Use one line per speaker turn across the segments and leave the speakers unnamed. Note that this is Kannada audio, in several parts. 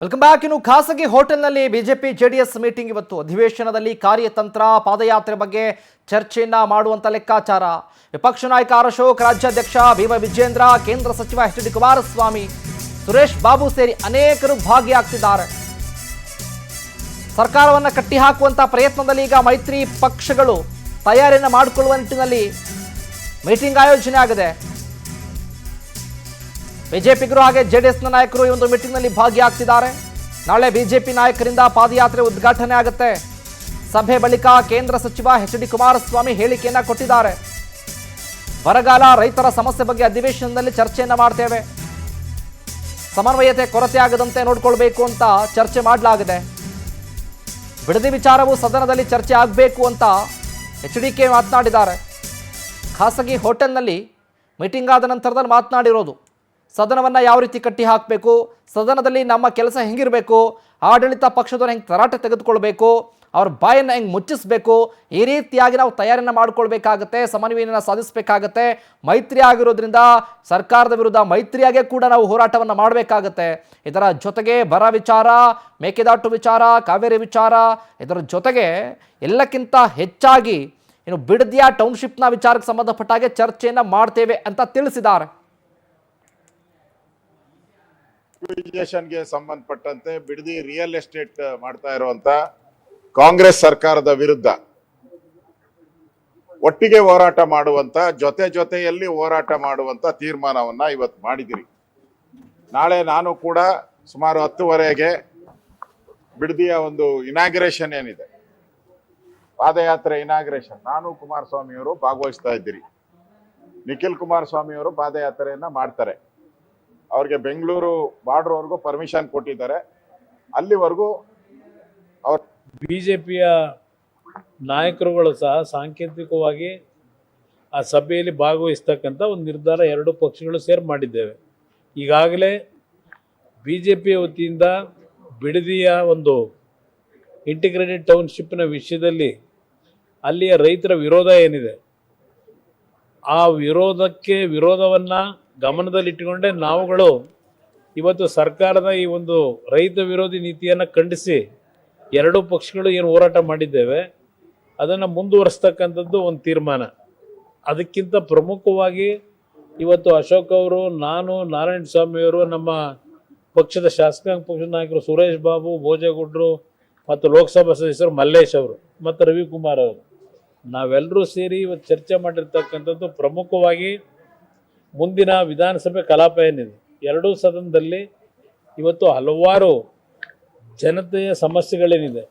Welcome back. ಇನ್ನು ಖಾಸಗಿ ಹೋಟೆಲ್ನಲ್ಲಿ ಬಿಜೆಪಿ ಜೆಡಿಎಸ್ ಮೀಟಿಂಗ್ ಇವತ್ತು. ಅಧಿವೇಶನದಲ್ಲಿ ಕಾರ್ಯತಂತ್ರ ಪಾದಯಾತ್ರೆ ಬಗ್ಗೆ ಚರ್ಚೆಯನ್ನ ಮಾಡುವಂತ ಲೆಕ್ಕಾಚಾರ. ವಿಪಕ್ಷ ನಾಯಕ ಆರ್ ಅಶೋಕ್, ರಾಜ್ಯಾಧ್ಯಕ್ಷ ಬಿವೈ ವಿಜೇಂದ್ರ, ಕೇಂದ್ರ ಸಚಿವ ಎಚ್ ಡಿ ಕುಮಾರಸ್ವಾಮಿ, ಸುರೇಶ್ ಬಾಬು ಸೇರಿ ಅನೇಕರು ಭಾಗಿಯಾಗ್ತಿದ್ದಾರೆ. ಸರ್ಕಾರವನ್ನು ಕಟ್ಟಿಹಾಕುವಂತ ಪ್ರಯತ್ನದಲ್ಲಿ ಈಗ ಮೈತ್ರಿ ಪಕ್ಷಗಳು ತಯಾರಿಯನ್ನು ಮಾಡಿಕೊಳ್ಳುವ ನಿಟ್ಟಿನಲ್ಲಿ ಮೀಟಿಂಗ್ ಆಯೋಜನೆ ಆಗಿದೆ. ಬಿಜೆಪಿಗರು ಹಾಗೆ ಜೆಡಿಎಸ್ನ ನಾಯಕರು ಈ ಒಂದು ಮೀಟಿಂಗ್ನಲ್ಲಿ ಭಾಗಿಯಾಗ್ತಿದ್ದಾರೆ. ನಾಳೆ ಬಿಜೆಪಿ ನಾಯಕರಿಂದ ಪಾದಯಾತ್ರೆ ಉದ್ಘಾಟನೆ ಆಗುತ್ತೆ. ಸಭೆ ಬಳಿಕ ಕೇಂದ್ರ ಸಚಿವ ಎಚ್ ಡಿ ಕುಮಾರಸ್ವಾಮಿ ಹೇಳಿಕೆಯನ್ನ ಕೊಟ್ಟಿದ್ದಾರೆ. ಬರಗಾಲ, ರೈತರ ಸಮಸ್ಯೆ ಬಗ್ಗೆ ಅಧಿವೇಶನದಲ್ಲಿ ಚರ್ಚೆಯನ್ನ ಮಾಡ್ತೇವೆ, ಸಮನ್ವಯತೆ ಕೊರತೆ ಆಗದಂತೆ ನೋಡ್ಕೊಳ್ಬೇಕು ಅಂತ ಚರ್ಚೆ ಮಾಡಲಾಗಿದೆ. ಬಿಡದಿ ವಿಚಾರವು ಸದನದಲ್ಲಿ ಚರ್ಚೆ ಆಗಬೇಕು ಅಂತ ಎಚ್ ಡಿ ಕೆ ಮಾತನಾಡಿದ್ದಾರೆ. ಖಾಸಗಿ ಹೋಟೆಲ್ನಲ್ಲಿ ಮೀಟಿಂಗ್ ಆದ ನಂತರದಲ್ಲಿ ಮಾತನಾಡಿರೋದು. ಸದನವನ್ನು ಯಾವ ರೀತಿ ಕಟ್ಟಿ ಹಾಕಬೇಕು, ಸದನದಲ್ಲಿ ನಮ್ಮ ಕೆಲಸ ಹೆಂಗಿರಬೇಕು, ಆಡಳಿತ ಪಕ್ಷದವ್ರು ಹೆಂಗೆ ತರಾಟೆ ತೆಗೆದುಕೊಳ್ಬೇಕು, ಅವ್ರ ಬಾಯನ್ನು ಹೆಂಗೆ ಮುಚ್ಚಿಸಬೇಕು, ಈ ರೀತಿಯಾಗಿ ನಾವು ತಯಾರಿಯನ್ನು ಮಾಡಿಕೊಳ್ಬೇಕಾಗತ್ತೆ, ಸಮನ್ವಯನ ಸಾಧಿಸಬೇಕಾಗತ್ತೆ. ಮೈತ್ರಿ ಆಗಿರೋದ್ರಿಂದ ಸರ್ಕಾರದ ವಿರುದ್ಧ ಮೈತ್ರಿಯಾಗೆ ಕೂಡ ನಾವು ಹೋರಾಟವನ್ನು ಮಾಡಬೇಕಾಗತ್ತೆ. ಇದರ ಜೊತೆಗೆ ಬರ ವಿಚಾರ, ಮೇಕೆದಾಟು ವಿಚಾರ, ಕಾವೇರಿ ವಿಚಾರ, ಇದರ ಜೊತೆಗೆ ಎಲ್ಲಕ್ಕಿಂತ ಹೆಚ್ಚಾಗಿ ಇನ್ನು ಬಿಡದಿಯ ಟೌನ್ಶಿಪ್ನ ವಿಚಾರಕ್ಕೆ ಸಂಬಂಧಪಟ್ಟ ಹಾಗೆ ಚರ್ಚೆಯನ್ನು ಮಾಡ್ತೇವೆ ಅಂತ ತಿಳಿಸಿದ್ದಾರೆ.
ಗೆ ಸಂಬಂಧಪಟ್ಟಂತೆ ಬಿಡದಿ ರಿಯಲ್ ಎಸ್ಟೇಟ್ ಮಾಡ್ತಾ ಇರುವಂತ ಕಾಂಗ್ರೆಸ್ ಸರ್ಕಾರದ ವಿರುದ್ಧ ಒಟ್ಟಿಗೆ ಹೋರಾಟ ಮಾಡುವಂತ, ಜೊತೆಯಲ್ಲಿ ಹೋರಾಟ ಮಾಡುವಂತ ತೀರ್ಮಾನವನ್ನ ಇವತ್ತು ಮಾಡಿದಿರಿ. ನಾಳೆ ನಾನು ಕೂಡ ಸುಮಾರು 10:30ಗೆ ಬಿಡದಿಯ ಒಂದು ಇನಾಗ್ರೇಷನ್ ಏನಿದೆ, ಪಾದಯಾತ್ರೆ ಇನಾಗ್ರೇಷನ್, ನಾನು ಕುಮಾರಸ್ವಾಮಿ ಅವರು ಭಾಗವಹಿಸ್ತಾ ಇದ್ದೀರಿ. ನಿಖಿಲ್ ಕುಮಾರಸ್ವಾಮಿ ಅವರು ಪಾದಯಾತ್ರೆಯನ್ನ ಮಾಡ್ತಾರೆ. ಅವ್ರಿಗೆ ಬೆಂಗಳೂರು ಬಾರ್ಡರ್ ವರೆಗೂ ಪರ್ಮಿಷನ್ ಕೊಟ್ಟಿದ್ದಾರೆ. ಅಲ್ಲಿವರೆಗೂ ಅವ್ರ
ಬಿಜೆಪಿಯ ನಾಯಕರುಗಳು ಸಹ ಸಾಂಕೇತಿಕವಾಗಿ ಆ ಸಭೆಯಲ್ಲಿ ಭಾಗವಹಿಸ್ತಕ್ಕಂಥ ಒಂದು ನಿರ್ಧಾರ ಎರಡು ಪಕ್ಷಗಳು ಸೇರಿ ಮಾಡಿದ್ದೇವೆ. ಈಗಾಗಲೇ ಬಿಜೆಪಿಯ ವತಿಯಿಂದ ಬಿಡದಿಯ ಒಂದು ಇಂಟಿಗ್ರೇಟೆಡ್ ಟೌನ್ಶಿಪ್ನ ವಿಷಯದಲ್ಲಿ ಅಲ್ಲಿಯ ರೈತರ ವಿರೋಧ ಏನಿದೆ, ಆ ವಿರೋಧವನ್ನು ಗಮನದಲ್ಲಿಟ್ಟುಕೊಂಡೇ ನಾವುಗಳು ಇವತ್ತು ಸರ್ಕಾರದ ಈ ಒಂದು ರೈತ ವಿರೋಧಿ ನೀತಿಯನ್ನು ಖಂಡಿಸಿ ಎರಡೂ ಪಕ್ಷಗಳು ಏನು ಹೋರಾಟ ಮಾಡಿದ್ದೇವೆ ಅದನ್ನು ಮುಂದುವರಿಸ್ತಕ್ಕಂಥದ್ದು ಒಂದು ತೀರ್ಮಾನ. ಅದಕ್ಕಿಂತ ಪ್ರಮುಖವಾಗಿ ಇವತ್ತು ಅಶೋಕ್ ಅವರು, ನಾನು, ನಾರಾಯಣ ಸ್ವಾಮಿಯವರು, ನಮ್ಮ ಪಕ್ಷದ ಶಾಸಕಾಂಗ ಪಕ್ಷದ ನಾಯಕರು ಸುರೇಶ್ ಬಾಬು, ಭೋಜೇಗೌಡರು ಮತ್ತು ಲೋಕಸಭಾ ಸದಸ್ಯರು ಮಲ್ಲೇಶ್ ಅವರು ಮತ್ತು ರವಿಕುಮಾರ್ ಅವರು, ನಾವೆಲ್ಲರೂ ಸೇರಿ ಇವತ್ತು ಚರ್ಚೆ ಮಾಡಿರ್ತಕ್ಕಂಥದ್ದು ಪ್ರಮುಖವಾಗಿ ಮುಂದಿನ ವಿಧಾನಸಭೆ ಕಲಾಪ ಏನಿದೆ, ಎರಡೂ ಸದನದಲ್ಲಿ ಇವತ್ತು ಹಲವಾರು ಜನತೆಯ ಸಮಸ್ಯೆಗಳೇನಿದೆ.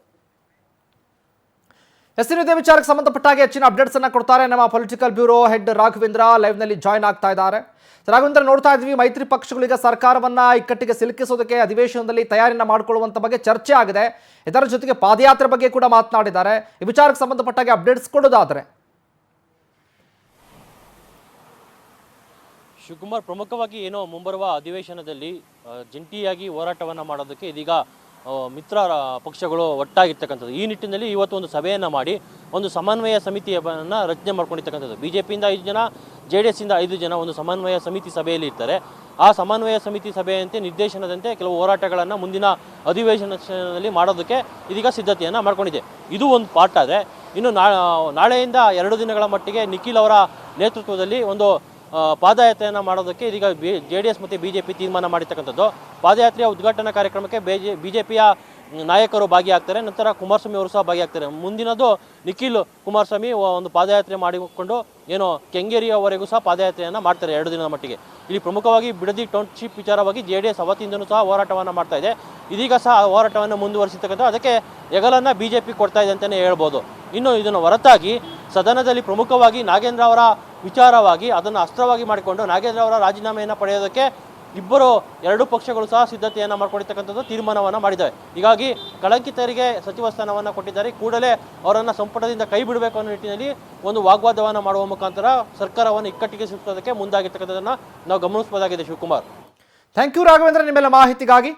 ಇದೇ ವಿಚಾರಕ್ಕೆ ಸಂಬಂಧಪಟ್ಟ ಹಾಗೆ ಹೆಚ್ಚಿನ ಅಪ್ಡೇಟ್ಸ್ ಅನ್ನ ಕೊಡ್ತಾರೆ ನಮ್ಮ political bureau head Raghavendra. Live ನಲ್ಲಿ ಜಾಯ್ನ್ ಆಗ್ತಾ ಇದ್ದಾರೆ. ರಾಘವೇಂದ್ರ, ನೋಡ್ತಾ ಇದ್ವಿ ಮೈತ್ರಿ ಪಕ್ಷಗಳು ಈಗ ಸರ್ಕಾರವನ್ನ ಇಕ್ಕಟ್ಟಿಗೆ ಸಿಲುಕಿಸೋದಕ್ಕೆ ಅಧಿವೇಶನದಲ್ಲಿ ತಯಾರಿಯನ್ನ ಮಾಡಿಕೊಳ್ಳುವಂತ ಬಗ್ಗೆ ಚರ್ಚೆ ಆಗಿದೆ. ಇದರ ಜೊತೆಗೆ ಪಾದಯಾತ್ರೆ ಬಗ್ಗೆ ಕೂಡ ಮಾತನಾಡಿದ್ದಾರೆ. ಈ ವಿಚಾರಕ್ಕೆ ಸಂಬಂಧಪಟ್ಟ ಹಾಗೆ ಅಪ್ಡೇಟ್ಸ್ ಕೊಡೋದಾದ್ರೆ
ಶಿವಕುಮಾರ್, ಪ್ರಮುಖವಾಗಿ ಏನೋ ಮುಂಬರುವ ಅಧಿವೇಶನದಲ್ಲಿ ಜಂಟಿಯಾಗಿ ಹೋರಾಟವನ್ನು ಮಾಡೋದಕ್ಕೆ ಇದೀಗ ಮಿತ್ರ ಪಕ್ಷಗಳು ಒಟ್ಟಾಗಿರ್ತಕ್ಕಂಥದ್ದು. ಈ ನಿಟ್ಟಿನಲ್ಲಿ ಇವತ್ತು ಒಂದು ಸಭೆಯನ್ನು ಮಾಡಿ ಒಂದು ಸಮನ್ವಯ ಸಮಿತಿಯನ್ನು ರಚನೆ ಮಾಡ್ಕೊಂಡಿರ್ತಕ್ಕಂಥದ್ದು. ಬಿಜೆಪಿಯಿಂದ 5 ಜನ, JDS-ಇಂದ 5 ಜನ ಒಂದು ಸಮನ್ವಯ ಸಮಿತಿ ಸಭೆಯಲ್ಲಿ ಇರ್ತಾರೆ. ಆ ಸಮನ್ವಯ ಸಮಿತಿ ಸಭೆಯಂತೆ ನಿರ್ದೇಶನದಂತೆ ಕೆಲವು ಹೋರಾಟಗಳನ್ನು ಮುಂದಿನ ಅಧಿವೇಶನದಲ್ಲಿ ಮಾಡೋದಕ್ಕೆ ಇದೀಗ ಸಿದ್ಧತೆಯನ್ನು ಮಾಡ್ಕೊಂಡಿದೆ. ಇದು ಒಂದು ಪಾರ್ಟ್ ಆದರೆ, ಇನ್ನು ನಾಳೆಯಿಂದ 2 ದಿನಗಳ ಮಟ್ಟಿಗೆ ನಿಖಿಲ್ ಅವರ ನೇತೃತ್ವದಲ್ಲಿ ಒಂದು ಪಾದಯಾತ್ರೆಯನ್ನು ಮಾಡೋದಕ್ಕೆ ಇದೀಗ JDS ಮತ್ತು BJP ತೀರ್ಮಾನ ಮಾಡಿರ್ತಕ್ಕಂಥದ್ದು. ಪಾದಯಾತ್ರೆಯ ಉದ್ಘಾಟನಾ ಕಾರ್ಯಕ್ರಮಕ್ಕೆ BJPಯ ನಾಯಕರು ಭಾಗಿಯಾಗ್ತಾರೆ, ನಂತರ ಕುಮಾರಸ್ವಾಮಿ ಅವರು ಸಹ ಭಾಗಿಯಾಗ್ತಾರೆ. ಮುಂದಿನದು ನಿಖಿಲ್ ಕುಮಾರಸ್ವಾಮಿ ಒಂದು ಪಾದಯಾತ್ರೆ ಮಾಡಿಕೊಂಡು ಏನೋ ಕೆಂಗೇರಿಯವರೆಗೂ ಸಹ ಪಾದಯಾತ್ರೆಯನ್ನು ಮಾಡ್ತಾರೆ 2 ದಿನದ ಮಟ್ಟಿಗೆ. ಇಲ್ಲಿ ಪ್ರಮುಖವಾಗಿ ಬಿಡದಿ ಟೌನ್ಶಿಪ್ ವಿಚಾರವಾಗಿ JDS ಅವತ್ತಿಂದನೂ ಸಹ ಹೋರಾಟವನ್ನು ಮಾಡ್ತಾ ಇದೆ. ಇದೀಗ ಸಹ ಹೋರಾಟವನ್ನು ಮುಂದುವರಿಸಿರ್ತಕ್ಕಂಥ, ಅದಕ್ಕೆ ಹೆಗಲನ್ನು BJP ಕೊಡ್ತಾ ಇದೆ ಅಂತಲೇ ಹೇಳ್ಬೋದು. ಇನ್ನು ಇದನ್ನು ಹೊರತಾಗಿ ಸದನದಲ್ಲಿ ಪ್ರಮುಖವಾಗಿ ನಾಗೇಂದ್ರ ಅವರ ವಿಚಾರವಾಗಿ ಅದನ್ನು ಅಸ್ತ್ರವಾಗಿ ಮಾಡಿಕೊಂಡು ನಾಗೇಂದ್ರ ಅವರ ರಾಜೀನಾಮೆಯನ್ನು ಪಡೆಯೋದಕ್ಕೆ ಎರಡೂ ಪಕ್ಷಗಳು ಸಹ ಸಿದ್ಧತೆಯನ್ನು ಮಾಡ್ಕೊಂಡಿರ್ತಕ್ಕಂಥದ್ದು, ತೀರ್ಮಾನವನ್ನು ಮಾಡಿದ್ದಾವೆ. ಹೀಗಾಗಿ ಕಳಂಕಿತರಿಗೆ ಸಚಿವ ಸ್ಥಾನವನ್ನು ಕೊಟ್ಟಿದ್ದಾರೆ. ಕೂಡಲೇ ಅವರನ್ನು ಸಂಪುಟದಿಂದ ಕೈ ಬಿಡಬೇಕು ಅನ್ನೋ ನಿಟ್ಟಿನಲ್ಲಿ ಒಂದು ವಾಗ್ವಾದವನ್ನು ಮಾಡುವ ಮುಖಾಂತರ ಸರ್ಕಾರವನ್ನು ಇಕ್ಕಟ್ಟಿಗೆ ಸಿಲುಕೋದಕ್ಕೆ ಮುಂದಾಗಿರ್ತಕ್ಕಂಥದ್ದನ್ನು ನಾವು ಗಮನಿಸಬಹುದಾಗಿದೆ. ಶಿವಕುಮಾರ್,
ಥ್ಯಾಂಕ್ ಯು ರಾಘವೇಂದ್ರ, ನಿಮ್ಮೆಲ್ಲ ಮಾಹಿತಿಗಾಗಿ.